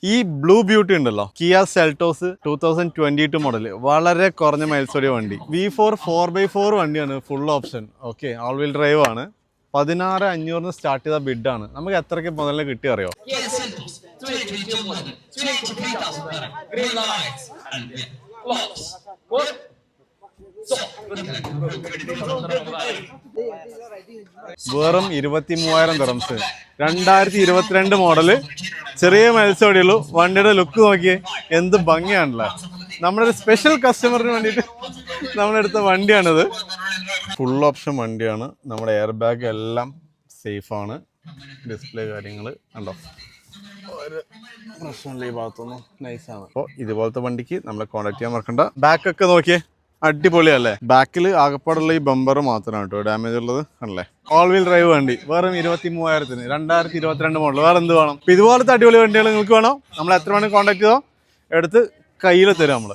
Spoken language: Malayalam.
ഈ ബ്ലൂ ബ്യൂട്ടി ഉണ്ടല്ലോ, കിയ സെൽറ്റോസ് 2022 മോഡൽ, വളരെ കുറഞ്ഞ മൈൽസ് ഓടിയ വണ്ടി. V4 4x4 വണ്ടിയാണ്, full option. Okay, all wheel drive ആണ്. 16,500 സ്റ്റാർട്ട് ചെയ്ത ബിഡാണ്. നമുക്ക് എത്രയ്ക്ക് മുതലേ കിട്ടി അറിയോ? വെറും 23,000 ദിർഹംസ്. 2022 മോഡല്, ചെറിയ മൈൽസ് ഓടിയുള്ളൂ. വണ്ടിയുടെ ലുക്ക് നോക്കിയേ, എന്ത് ഭംഗിയാണല്ലോ. നമ്മുടെ ഒരു സ്പെഷ്യൽ കസ്റ്റമറിന് വേണ്ടിയിട്ട് നമ്മളെടുത്ത വണ്ടിയാണിത്. ഫുൾ ഓപ്ഷൻ വണ്ടിയാണ്. നമ്മുടെ എയർ ബാഗ് എല്ലാം സേഫാണ്. ഡിസ്പ്ലേ കാര്യങ്ങൾ കണ്ടോ, ഒരു പ്രശ്നമില്ല. ഈ ഭാഗത്തൊന്നും നൈസാണ്. അപ്പോൾ ഇതുപോലത്തെ വണ്ടിക്ക് നമ്മളെ കോൺടാക്ട് ചെയ്യാൻ മറക്കണ്ട. ബാക്കൊക്കെ നോക്കിയേ, അടിപൊളിയല്ലേ. ബാക്കിൽ ആകപ്പാടുള്ള ഈ ബമ്പർ മാത്രമാണ് കേട്ടോ ഡാമേജ് ഉള്ളത്. ആണല്ലേ, ഓൾ വീൽ ഡ്രൈവ് വണ്ടി, വെറും 23,000-ന്. 2022 മോഡൽ. വേറെ എന്ത് വേണം? ഇതുപോലത്തെ അടിപൊളി വണ്ടികൾ നിങ്ങൾക്ക് വേണം, നമ്മൾ എത്ര വേണമെങ്കിൽ കോൺടാക്ട് ചെയ്തോ, എടുത്ത് കയ്യിൽ തരാം നമ്മൾ.